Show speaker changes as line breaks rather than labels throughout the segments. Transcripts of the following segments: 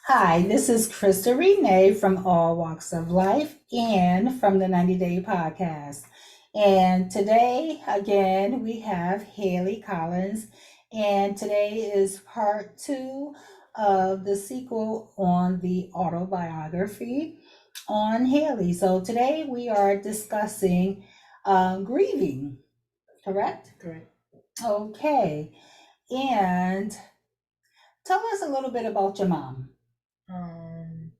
Hi, this is Crystal Renee from All Walks of Life and from the 90 Day Podcast. And today, again, we have Hailey Collins. And today is part two of the sequel on the autobiography on Hailey. So today we are discussing grieving, correct?
Correct.
Okay. And tell us a little bit about your mom.
Um,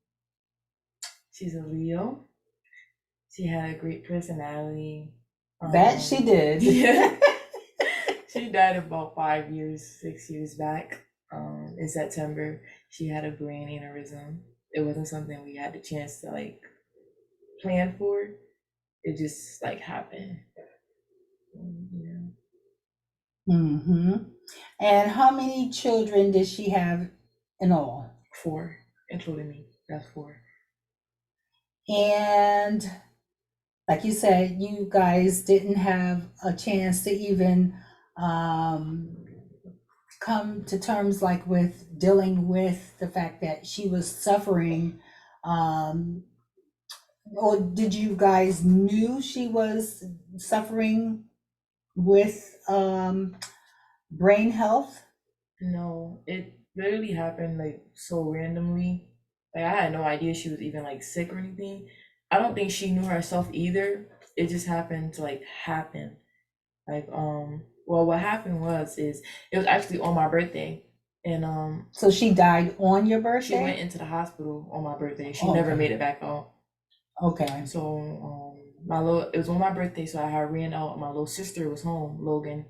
she's a Leo. She had a great personality.
That she did.
Yeah, she died about 5 years, 6 years back. In September, she had a brain aneurysm. It wasn't something we had the chance to like plan for. It just like happened. Yeah,
hmm And how many children did she have in all?
four, including me. That's four.
And like you said, you guys didn't have a chance to even um, come to terms like with dealing with the fact that she was suffering. Um, or did you guys knew she was suffering with brain health?
No, it literally happened like so randomly. Like I had no idea she was even like sick or anything. I don't think she knew herself either. It just happened to like happen. Like well what happened was is it was actually on my birthday and
So she died on your
she went
birthday?
into the hospital on my birthday. She never
Okay.
made it back out.
Okay.
So my little it was on my birthday, so I had ran out. My little sister was home, Logan,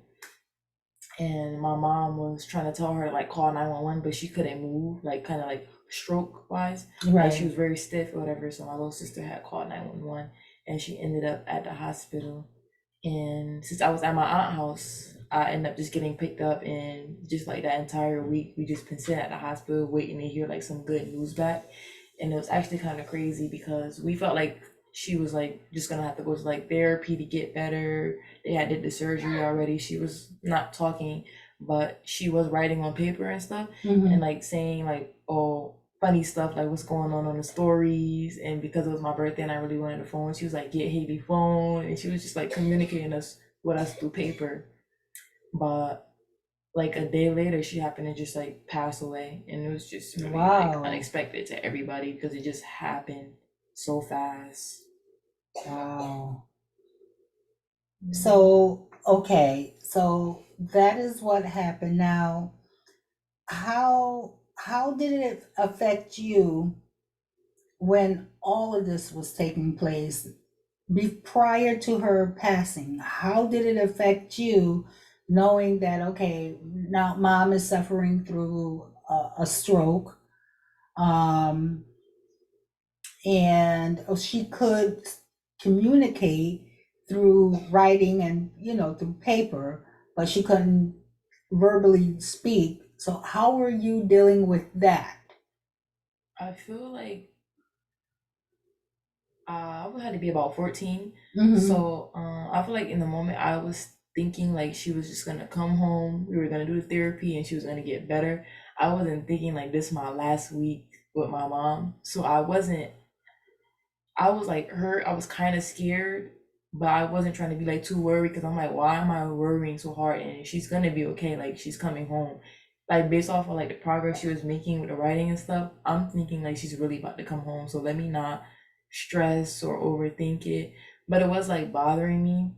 and my mom was trying to tell her to like call 911, but she couldn't move, like kind of like stroke wise, like she
Right.
was very stiff or whatever. So my little sister had called 911, and she ended up at the hospital. And since I was at my aunt's house, I ended up just getting picked up, and just like that entire week, we just been sitting at the hospital waiting to hear like some good news back. And it was actually kind of crazy because we felt like she was like just gonna have to go to like therapy to get better. They had did the surgery already. She was not talking, but she was writing on paper and stuff, and
hmm
like saying like, oh, funny stuff like what's going on the stories. And because it was my birthday and I really wanted a phone, she was like, get Haley phone, and she was just like communicating us with us through paper. But like a day later, she happened to just like pass away, and it was just really like
Wow.
unexpected to everybody because it just happened so fast.
Wow.
Mm.
So, okay. So that is what happened. Now, how did it affect you when all of this was taking place prior to her passing? How did it affect you knowing that okay, now mom is suffering through a stroke? Um, and she could communicate through writing and through paper, but she couldn't verbally speak. So how were you dealing with that?
I feel like I would have to be about 14.
hmm
So I feel like in the moment I was thinking like she was just gonna come home, we were gonna do the therapy, and she was gonna get better. I wasn't thinking like this is my last week with my mom. So I was like hurt. I was kind of scared, but I wasn't trying to be like too worried because I'm like, why am I worrying so hard? And she's gonna be okay. Like she's coming home. Like based off of like the progress she was making with the writing and stuff, I'm thinking like she's really about to come home. So let me not stress or overthink it. But it was like bothering me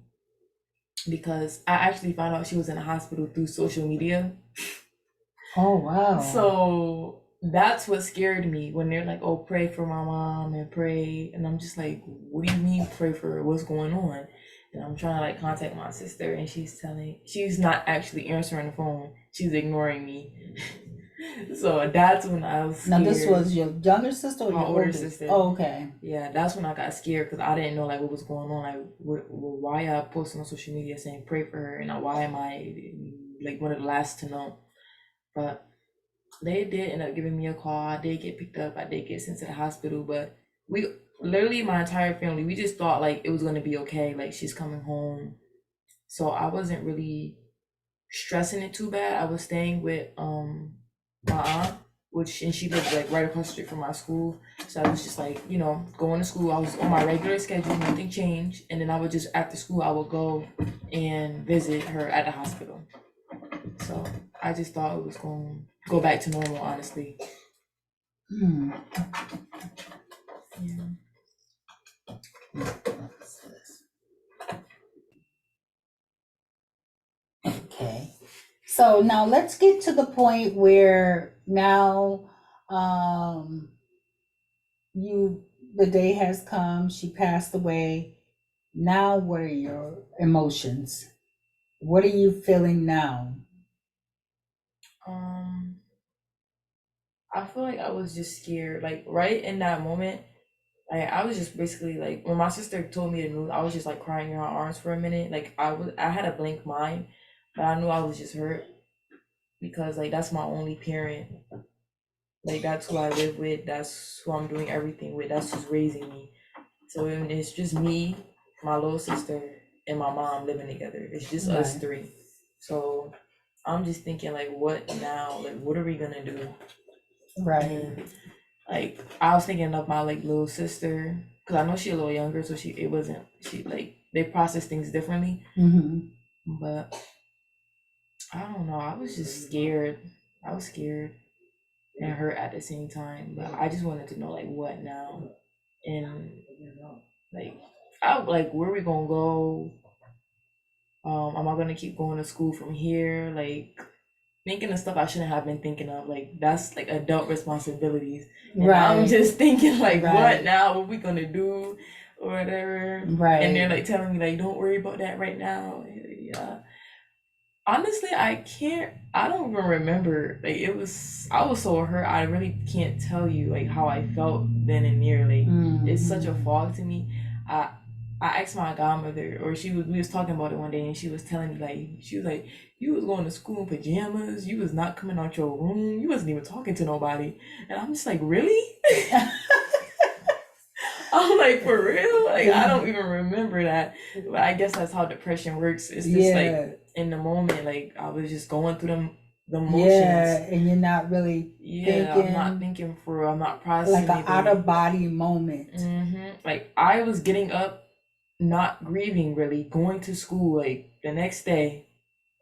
because I actually found out she was in the hospital through social media.
Oh, wow.
So that's what scared me when they're like, "Oh, pray for my mom and pray," and I'm just like, "What do you mean pray for her? What's going on?" And I'm trying to like contact my sister, and she's not actually answering the phone. She's ignoring me. So that's when I was
Now, this
scared.
was your younger sister or
My
your
older
oldest?
sister.
Oh, okay.
Yeah, that's when I got scared because I didn't know like what was going on. Like, why I posting on social media saying pray for her, and why am I like one of the last to know? But they did end up giving me a call. I did get picked up. I did get sent to the hospital, but we literally my entire family, we just thought like it was gonna be okay. Like she's coming home, so I wasn't really stressing it too bad. I was staying with my aunt, and she lived like right across the street from my school. So I was just like, you know, going to school. I was on my regular schedule, nothing changed. And then I would just, after school, I would go and visit her at the hospital. So I just thought it was going to go back to normal, honestly.
Hmm.
Yeah.
Okay. So now let's get to the point where now the day has come, she passed away. Now what are your emotions? What are you feeling now?
I feel like I was just scared. Like right in that moment, like I was just basically like when my sister told me the news, I was just like crying in her arms for a minute. Like I had a blank mind, but I knew I was just hurt because like that's my only parent. Like that's who I live with. That's who I'm doing everything with. That's who's raising me. So it's just me, my little sister, and my mom living together. It's just us
Right.
three. So I'm just thinking like, what now? Like, what are we gonna do?
Right.
And like I was thinking of my like little sister because I know she's a little younger, so she like they process things differently.
Mm-hmm.
But I don't know. I was just scared. I was scared and hurt at the same time. But I just wanted to know like what now, and like where we gonna go? Am I gonna keep going to school from here? Like thinking of stuff I shouldn't have been thinking of. Like that's like adult responsibilities. And I'm
Right.
just thinking like what
Right.
now? What we gonna do or whatever.
Right.
And they're like telling me like don't worry about that right now. Yeah. Honestly, I don't even remember. Like I was so hurt. I really can't tell you like how I felt then and there. Like it's such a fog to me. I I asked my godmother, or we was talking about it one day, and she was telling me like she was like, you was going to school in pajamas, you was not coming out your room, you wasn't even talking to nobody, and I'm just like, really? I'm like, for real? Like I don't even remember that, but I guess that's how depression works. It's just like in the moment, like I was just going through the motions.
Yeah, and you're not really
I'm not thinking for real. I'm not processing
like an out of body moment.
Like I was getting up, not grieving really, going to school like the next day.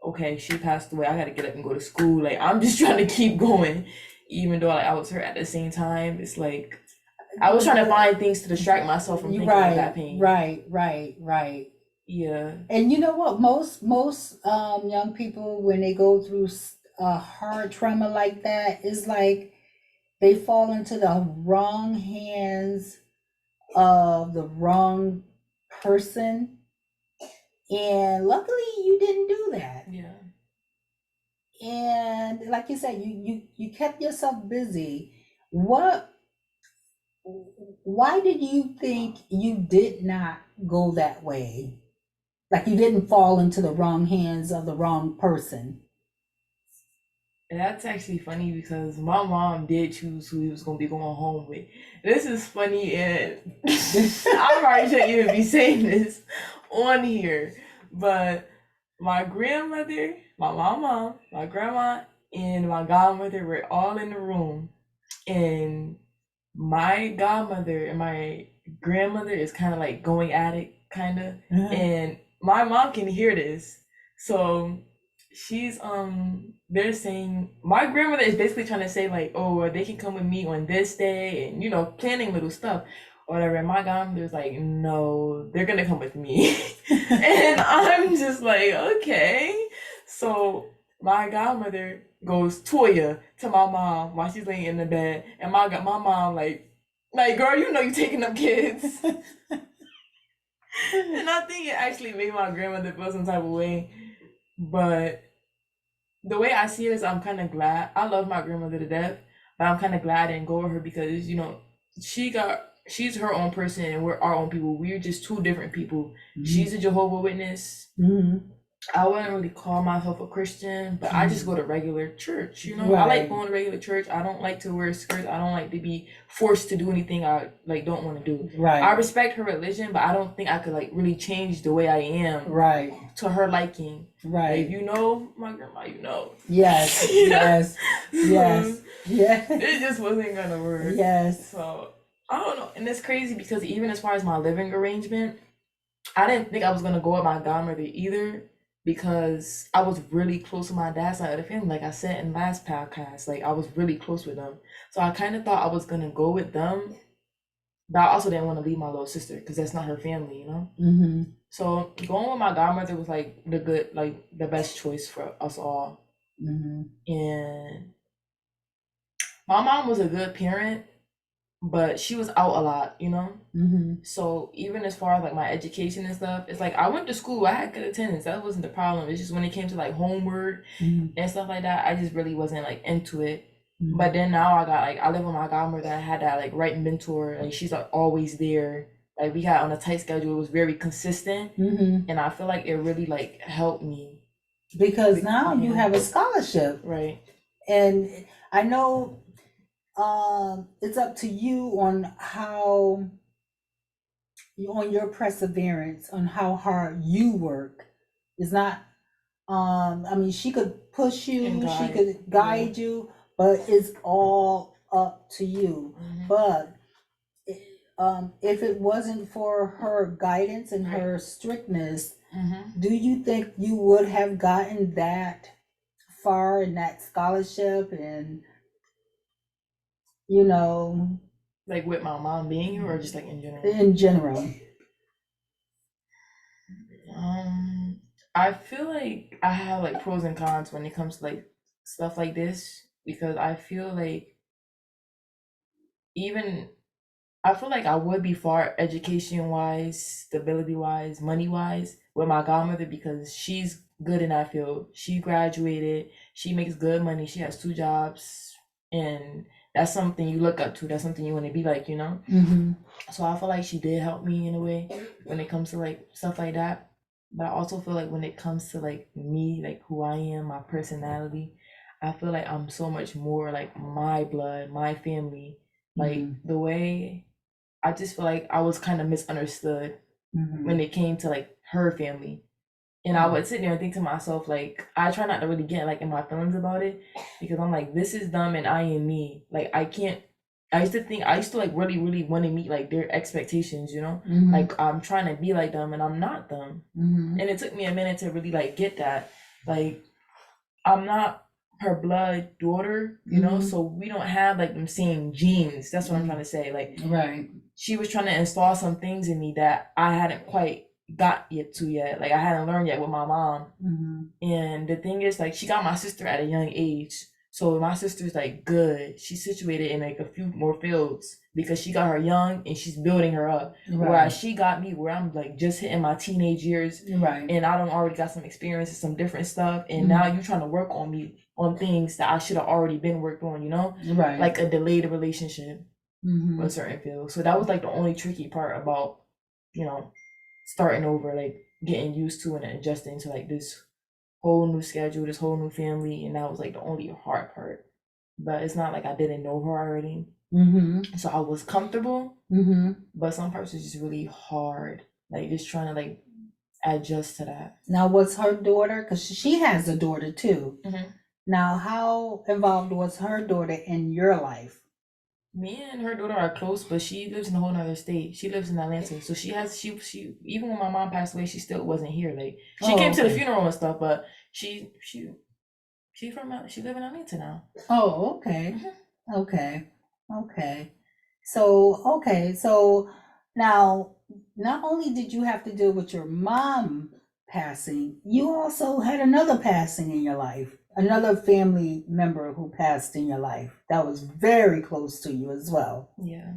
Okay, she passed away. I gotta get up and go to school. Like I'm just trying to keep going, even though like I was hurt at the same time. It's like I was trying to find things to distract myself from thinking of that pain.
Right.
Yeah.
And you know what? Most young people, when they go through a hard trauma like that, is like they fall into the wrong hands of the wrong person. And luckily you didn't do that.
Yeah.
And like you said, you kept yourself busy. Why did you think you did not go that way? Like you didn't fall into the wrong hands of the wrong person?
And that's actually funny because my mom did choose who he was gonna be going home with. This is funny, and I probably shouldn't even be saying this on here, but my grandmother, my mama, my grandma, and my godmother were all in the room, and my godmother and my grandmother is kind of like going at it, kind of, and my mom can hear this, so she's they're saying my grandmother is basically trying to say like, oh, they can come with me on this day, and planning little stuff or whatever. And my godmother's like, no, they're gonna come with me. And I'm just like, okay. So my godmother goes Toya to my mom while she's laying in the bed, and my mom like girl, you taking up kids. And I think it actually made my grandmother feel some type of way, but the way I see it is I'm kind of glad. I love my grandmother to death, but I'm kind of glad I didn't go with her because she's her own person and we're our own people. We're just two different people. She's a Jehovah's Witness. I wouldn't really call myself a Christian, but I just go to regular church. I like going to regular church. I don't like to wear skirts. I don't like to be forced to do anything I don't want to do. I respect her religion, but I don't think I could really change the way I am to her liking. If you know my grandma, you know.
Yes. Yeah.
It just wasn't gonna work.
Yes.
So I don't know. And it's crazy because even as far as my living arrangement, I didn't think I was gonna go with my godmother either because I was really close to my dad's side of the family. Like I said in last podcast, like I was really close with them. So I kind of thought I was gonna go with them, but I also didn't want to leave my little sister because that's not her family, you know?
Mm-hmm.
So going with my godmother was like the best choice for us all.
Mm-hmm.
And my mom was a good parent, but she was out a lot, you know?
Mm-hmm.
So even as far as like my education and stuff, it's like I went to school, I had good attendance. That wasn't the problem. It's just when it came to like homework
Mm-hmm.
and stuff like that, I just really wasn't like into it.
Mm-hmm.
But then now I live with my godmother. I had that like right mentor. Like she's like always there. Like we got on a tight schedule. It was very consistent,
Mm-hmm.
and I feel like it really like helped me.
Because now you have a scholarship,
Right.
and I know it's up to you on your perseverance, on how hard you work. It's not I mean, she could push you, she could guide you, but it's all up to you.
Mhm.
But if it wasn't for her guidance and
Right.
her strictness,
Mhm.
do you think you would have gotten that far in that scholarship and, you know,
Like with my mom being here, or just like in general?
in general?
I feel like I have like pros and cons when it comes to like stuff like this because I feel like even I feel like I would be far education wise, stability wise, money wise with my godmother because she's good in that field. She graduated, she makes good money, she has 2 jobs, and that's something you look up to. That's something you want to be like, you know?
Mm-hmm.
So I feel like she did help me in a way when it comes to like stuff like that. But I also feel like when it comes to like me, like who I am, my personality, I feel like I'm so much more like my blood, my family. Like the way I just feel like I was kind of misunderstood
Mm-hmm.
when it came to like her family. And I would sit there and think to myself, like, I try not to really get like in my feelings about it because I'm like, this is them and I am me. Like, I can't. I used to like really, really want to meet like their expectations, you know?
Mm-hmm.
Like, I'm trying to be like them and I'm not them.
Mm-hmm.
And it took me a minute to really like get that. Like, I'm not her blood daughter, you know?
Mhm.
So we don't have like them same genes. That's what I'm trying to say. Like,
Right.
she was trying to install some things in me that I hadn't quite got yet. Like I hadn't learned yet with my mom.
Mm-hmm.
And the thing is, like, she got my sister at a young age. So my sister's like good. She's situated in like a few more fields because she got her young and she's building her up.
Right.
Whereas she got me where I'm like just hitting my teenage years
Right.
and I don't already got some experience and some different stuff. And
Mhm.
now you're trying to work on me on things that I should have already been worked on, you know?
Right.
Like a delayed relationship
Mm-hmm.
with certain fields. So that was like the only tricky part about, you know, starting over, like getting used to and adjusting to like this whole new schedule, this whole new family, and that was like the only hard part. But it's not like I didn't know her already.
Mm-hmm.
So I was comfortable,
Mm-hmm.
but some parts was just really hard. Like just trying to like adjust to that.
Now, what's her daughter? Because she has a daughter too.
Mm-hmm.
Now, how involved was her daughter in your life?
Me and her daughter are close, but she lives in a whole nother state. She lives in Atlanta, so she even when my mom passed away, she still wasn't here. Like she came to the funeral and stuff, but she she live in Atlanta now.
Oh, okay.
Mm-hmm.
Okay. So now, not only did you have to deal with your mom passing, you also had another passing in your life, another family member who passed in your life that was very close to you as well.
Yeah.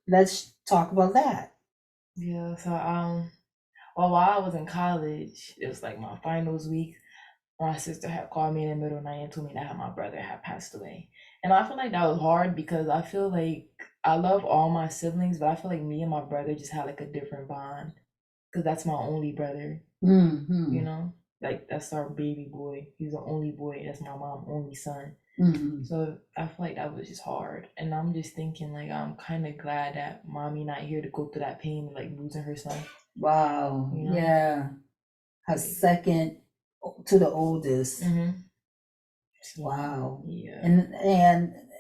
Let's talk about that.
Yeah. So well, while I was in college, it was like my finals week. My sister had called me in the middle of the night and told me that my brother had passed away. And I feel like that was hard because I feel like I love all my siblings, but I feel like me and my brother just had like a different bond because that's my only brother,
Mm-hmm.
you know? Like that's our baby boy. He's the only boy. That's my mom's only son.
Mm-hmm.
So I feel like that was just hard. And I'm just thinking like I'm kind of glad that mommy not here to go through that pain of like losing her son.
Wow.
You know?
Yeah. Her second to the oldest.
Mm-hmm. So,
Wow.
yeah.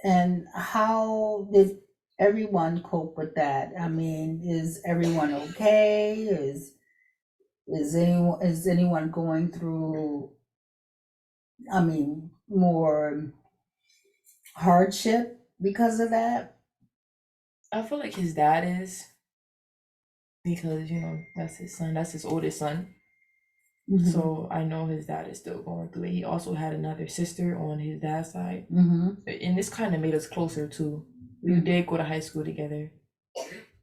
And how did everyone cope with that? I mean, is everyone okay? Is anyone going through, I mean, more hardship because of that?
I feel like his dad is, because that's his son, that's his oldest son.
Mm-hmm.
So I know his dad is still going through it. He also had another sister on his dad's side,
Mm-hmm.
and this kind of made us closer too. We did go to high school together,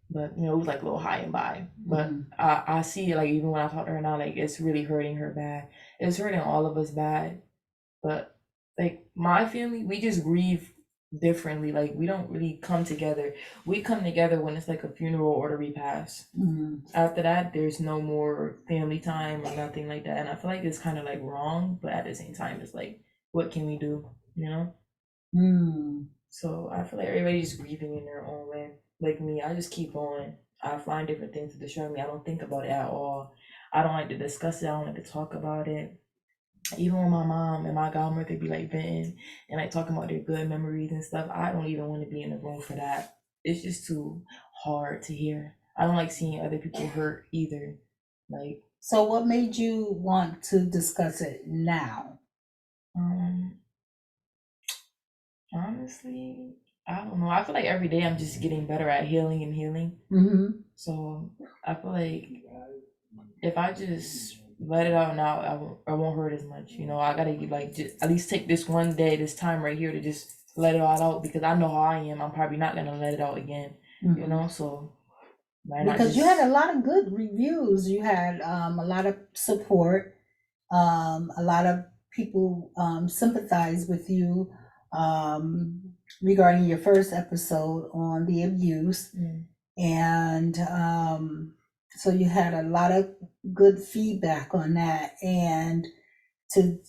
but it was like a little high and by. But I see it, like, even when I talk to her now, like, it's really hurting her bad. It's hurting all of us bad. But like my family, we just grieve differently. Like, we don't really come together. We come together when it's like a funeral or the repast. After that, there's no more family time or nothing like that. And I feel like it's kind of like wrong, but at the same time, it's like, what can we do? So I feel like everybody's grieving in their own way. Like me, I just keep going. I find different things to distract me. I don't think about it at all. I don't like to discuss it. I don't like to talk about it. Even when my mom and my godmother be like venting and like talking about their good memories and stuff, I don't even want to be in the room for that. It's just too hard to hear. I don't like seeing other people hurt either. Like,
So what made you want to discuss it now?
Honestly, I don't know. I feel like every day I'm just getting better at healing and healing. So I feel like if I just let it out now, I won't hurt as much. I gotta like just at least take this one day, this time right here, to just let it all out, because I know how I am. I'm probably not gonna let it out again. So
Because you had a lot of good reviews. You had a lot of support. A lot of people sympathize with you regarding your first episode on the abuse. And so you had a lot of good feedback on that. And to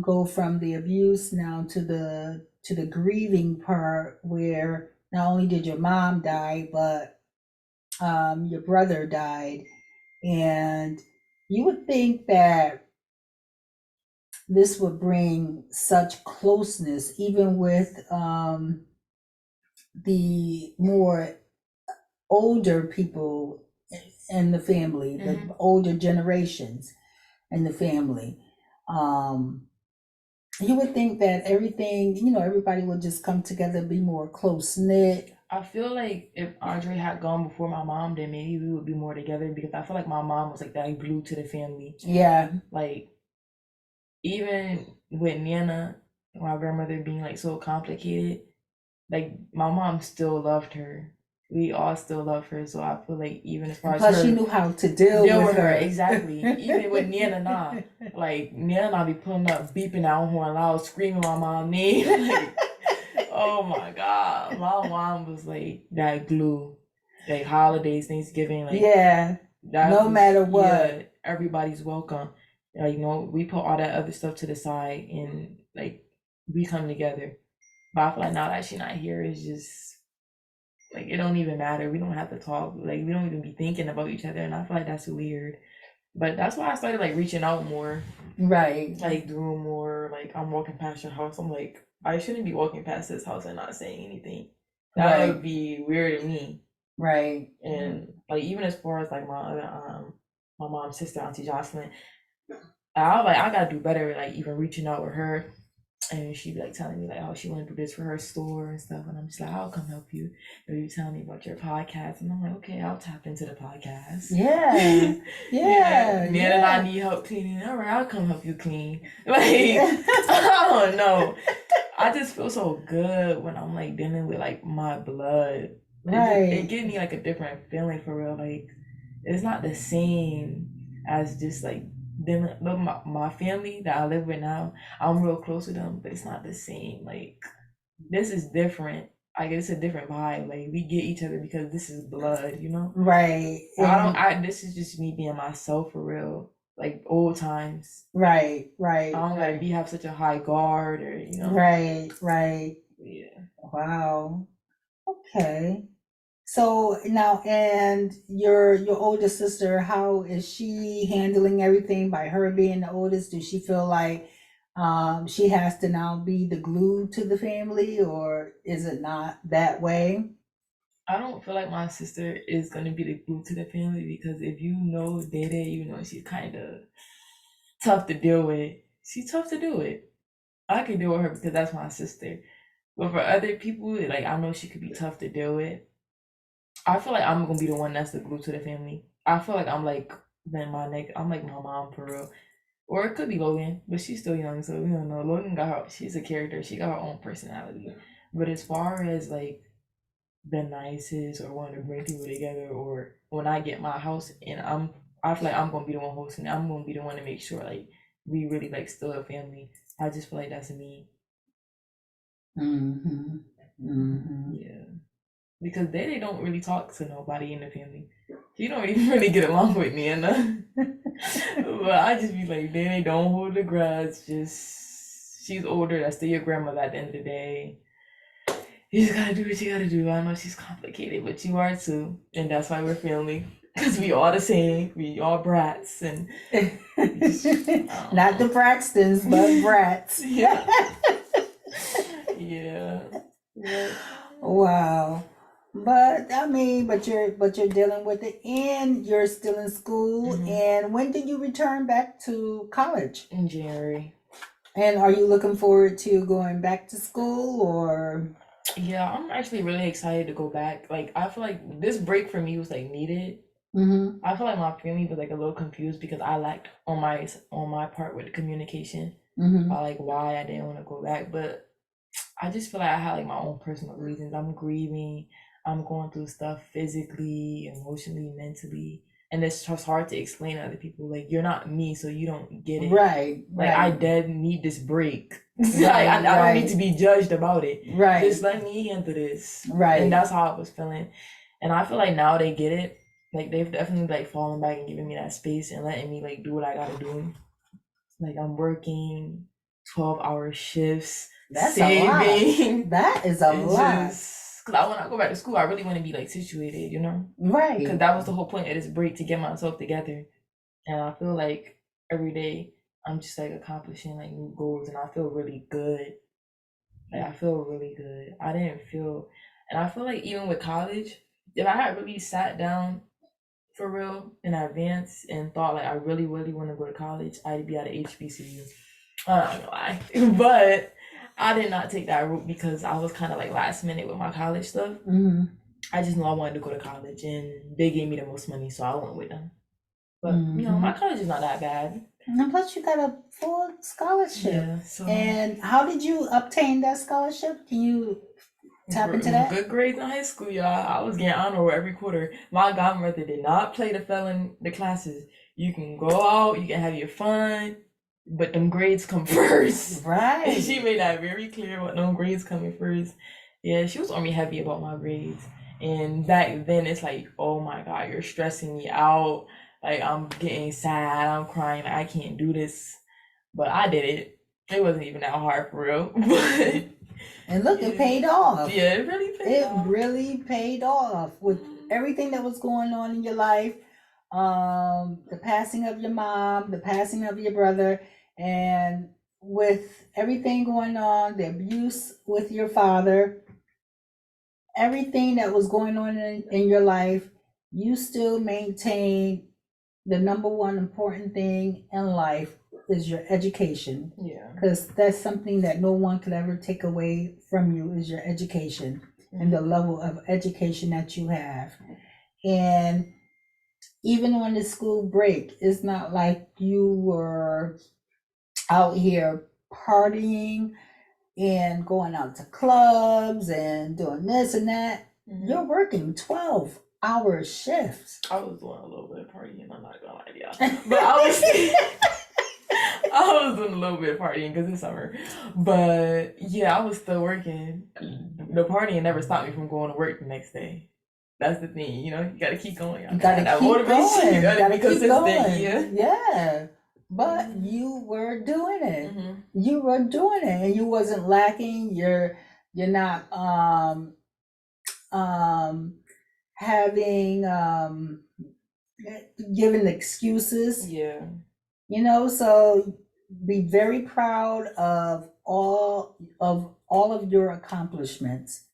go from the abuse now to the grieving part, where not only did your mom die, but your brother died. And you would think that this would bring such closeness, even with the more older people in the family, the older generations in the family. You would think that everything, everybody would just come together, be more close knit.
I feel like if Andre had gone before my mom, then maybe we would be more together, because I feel like my mom was like that glue to the family.
Yeah.
Like, even with Nana, my grandmother being like so complicated, like my mom still loved her. We all still love her. So I feel like even as far as
Plus,
her,
she knew how to deal with her.
Exactly. Even with Nana and I, like Nana and I be pulling up, beeping our horn loud, screaming my mom's name. Like, oh my God, my mom was like that glue. Like holidays, Thanksgiving, like
no matter what,
everybody's welcome. Like, we put all that other stuff to the side and like we come together. But I feel like now that she's not here, it's just like it don't even matter. We don't have to talk. Like, we don't even be thinking about each other, and I feel like that's weird. But that's why I started like reaching out more.
Right.
Like doing more. Like, I'm walking past your house. I'm like, I shouldn't be walking past this house and not saying anything. That would be weird to me.
Right.
And like, even as far as like my other my mom's sister, Auntie Jocelyn, I was like, I gotta do better, like even reaching out with her. And she'd be like telling me like, oh, she want to do this for her store and stuff, and I'm just like, I'll come help you. Or you tell me about your podcast, and I'm like, okay, I'll tap into the podcast.
Yeah.
Nana and I need help cleaning. All right, I'll come help you clean. Like, I don't know. I just feel so good when I'm like dealing with like my blood. It gives me like a different feeling for real. Like, it's not the same as just like them. Look, my family that I live with now, I'm real close with them, but it's not the same. Like, this is different. I guess it's a different vibe. Like, we get each other because this is blood,
Right.
This is just me being myself for real. Like old times.
Right.
I don't gotta have such a high guard or
Right.
Yeah.
Wow. Okay. So now, and your older sister, how is she handling everything by her being the oldest? Does she feel like she has to now be the glue to the family, or is it not that way?
I don't feel like my sister is gonna be the glue to the family because if you know Dede, you know she's kind of tough to deal with. She's tough to deal with. I can deal with her because that's my sister. But for other people, like I know she could be tough to deal with. I feel like I'm gonna be the one that's the glue to the family. I feel like I'm like I'm like my mom for real. Or it could be Logan, but she's still young, so we don't know. Logan got her she's a character, she got her own personality. But as far as like the nicest or wanting to bring people together or when I get my house and I feel like I'm gonna be the one hosting it. I'm gonna be the one to make sure like we really like still a family. I just feel like that's me.
Mm-hmm. Mm-hmm.
Yeah. Because they don't really talk to nobody in the family. She don't even really get along with me and but I just be like, they don't hold the grudge. Just she's older. That's still your grandmother at the end of the day. You just gotta do what you gotta do. I know she's complicated, but you are too, and that's why we're family. Cause we all the same. We all brats, and
Not the Braxtons, but brats.
yeah, yeah. Yeah.
Wow. But I mean, but you're dealing with it, and you're still in school.
Mhm.
And when did you return back to college?
In January.
And are you looking forward to going back to school, or?
Yeah, I'm actually really excited to go back. Like, I feel like this break for me was like needed.
Mm-hmm.
I feel like my family was like a little confused because I lacked on my part with the communication.
Mm-hmm.
Like why I didn't want to go back, but I just feel like I had like my own personal reasons. I'm grieving. I'm going through stuff physically, emotionally, mentally, and it's just hard to explain to other people. Like you're not me, so you don't get it.
Right.
Like I
Right.
dead need this break.
Right.
Like I don't need
Right.
to be judged about it.
Right.
Just let me handle this. And
Right.
that's how I was feeling. And I feel like now they get it. Like they've definitely like fallen back and giving me that space and letting me like do what I gotta do. Like I'm working 12-hour shifts,
That's a lot.
saving.
That is a
And
lot.
just because when I go back to school, I really want to be like situated, you know? Because
Right.
that was the whole point of this break to get myself together. And I feel like every day I'm just like accomplishing like new goals and I feel really good. Like I feel really good. I didn't feel, and I feel like even with college, if I had really sat down for real in advance and thought like I really, really want to go to college, I'd be at a HBCU. I don't know why, but I did not take that route because I was kind of like last minute with my college stuff.
Mm-hmm.
I just knew I wanted to go to college, and they gave me the most money, so I went with them. But you know,
Mm-hmm.
my college is not that bad.
And plus, you got a full scholarship.
Yeah. So
And how did you obtain that scholarship? Can you tap into that?
good grades in high school, y'all. I was getting honor roll every quarter. My godmother did not play the fell in the classes. You can go out, you can have your fun, but them grades come first. And
Right.
she made that very clear about them grades coming first. Yeah, she was on me heavy about my grades. And back then it's like, oh my God, you're stressing me out. Like I'm getting sad, I'm crying, like I can't do this. But I did it. It wasn't even that hard for real. But
And look, it
yeah.
paid off.
Yeah, it really paid
It
off.
really paid off with everything that was going on in your life. The passing of your mom, the passing of your brother, and with everything going on, the abuse with your father, everything that was going on in your life, you still maintain the number one important thing in life is your education,
Yeah.
because that's something that no one could ever take away from you is your education and the level of education that you have. And even on the school break, it's not like you were out here partying and going out to clubs and doing this and that. You're working 12-hour shifts.
I was doing a little bit of partying, I'm not gonna lie to y'all. But I was doing a little bit of partying because it's summer. But yeah, I was still working. The partying never stopped me from going to work the next day. That's the thing, you know, you gotta keep going.
You gotta
That
keep
motivation,
going.
you gotta be
keep
consistent.
going.
Yeah.
Yeah. But you were doing it.
Mhm.
You were doing it, and you wasn't lacking. You're not having given excuses.
Yeah.
You know, so be very proud of all of your accomplishments,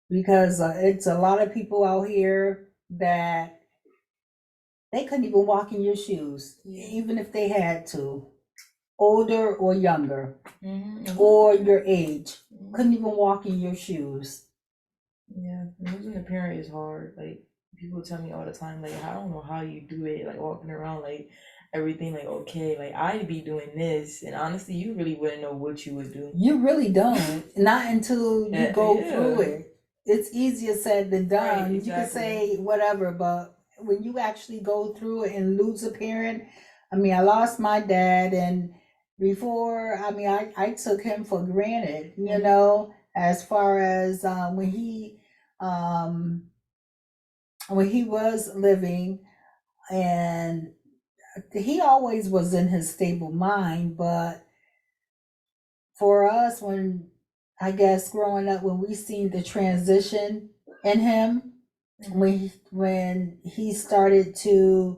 because it's a lot of people out here that they couldn't even walk in your shoes, even if they had to, older or younger, or your age, couldn't even walk in your shoes.
Yeah, losing a parent is hard. Like, people tell me all the time, like, I don't know how you do it, like walking around like everything like okay, like I'd be doing this, and honestly you really wouldn't know what you would do.
You really don't, not until you go through it. It's easier said than done.
Right,
You can say whatever, but when you actually go through it and lose a parent, I mean, I lost my dad, and before, I mean, I took him for granted, you know, as far as um, when he was living, and he always was in his stable mind, but for us, when I guess growing up, when we seen the transition in him, when he started to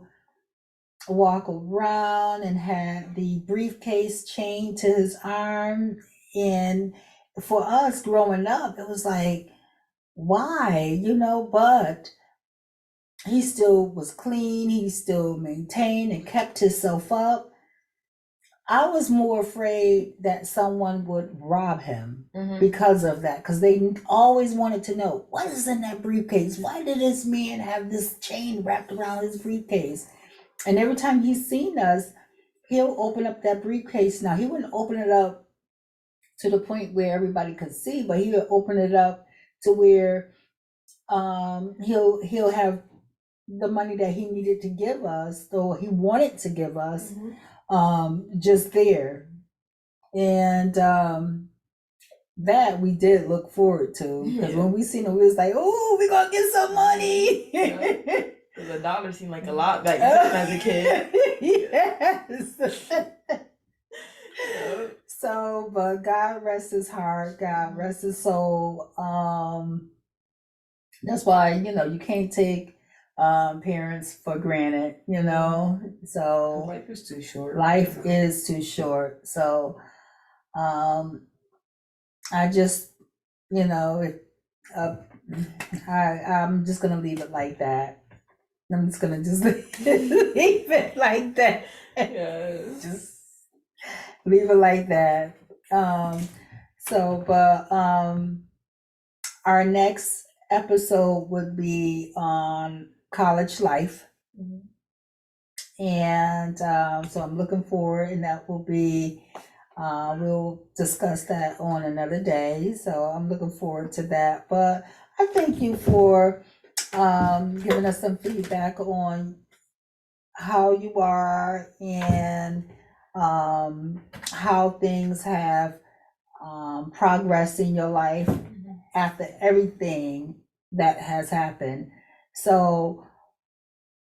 walk around and had the briefcase chained to his arm, and for us growing up, it was like, why, you know? But he still was clean. He still maintained and kept himself up. I was more afraid that someone would rob him because of that, because they always wanted to know what is in that briefcase. Why did this man have this chain wrapped around his briefcase? And every time he's seen us, he'll open up that briefcase. Now, he wouldn't open it up to the point where everybody could see, but he would open it up to where he'll have the money that he needed to give us, or he wanted to give us, just there. And that we did look forward to, because when we seen it, we was like, oh, we're gonna get some money.
The dollar seemed like a lot back then as a kid.
Yes. So, but God rest his heart, God rest his soul. That's why, you know, you can't take parents for granted, you know. So
life is too short.
Life is too short. So I just, you know, I'm just gonna leave it like that. I'm just gonna leave it like that.
Yes.
Just leave it like that. But our next episode would be on college life. And so I'm looking forward, and that will be, we'll discuss that on another day. So I'm looking forward to that. But I thank you for giving us some feedback on how you are, and how things have progressed in your life after everything that has happened. So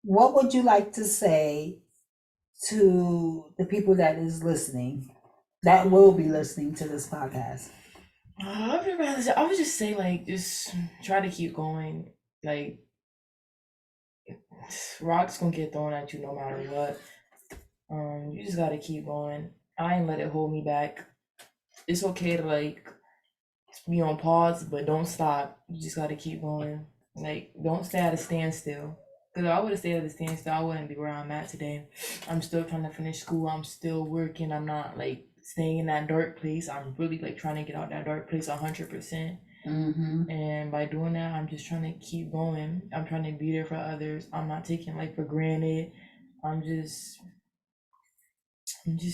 what would you like to say to the people that is listening, that will be listening to this podcast?
I would just say, like, just try to keep going. Like, rocks gonna get thrown at you no matter what. You just gotta keep going. I ain't let it hold me back. It's okay to like be on pause, but don't stop. You just gotta keep going. Like, don't stay at a standstill. Because if I would have stayed at a standstill, I wouldn't be where I'm at today. I'm still trying to finish school. I'm still working. I'm not like staying in that dark place. I'm really like trying to get out that dark place 100%. And by doing that, I'm just trying to keep going. I'm trying to be there for others. I'm not taking life for granted. I'm just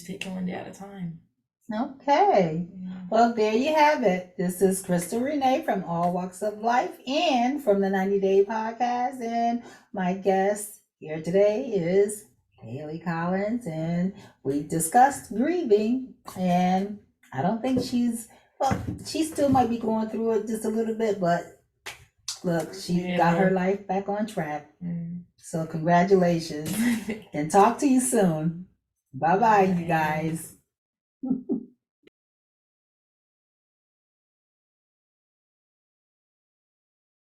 taking one day at a time.
Okay. Well, there you have it. This is Crystal Renee from All Walks of Life and from the 90 Day Podcast. And my guest here today is Hailey Collins. And we discussed grieving. And I don't think she still might be going through it just a little bit, but look, she got her life back on track. So congratulations. And talk to you soon. Bye-bye, you guys.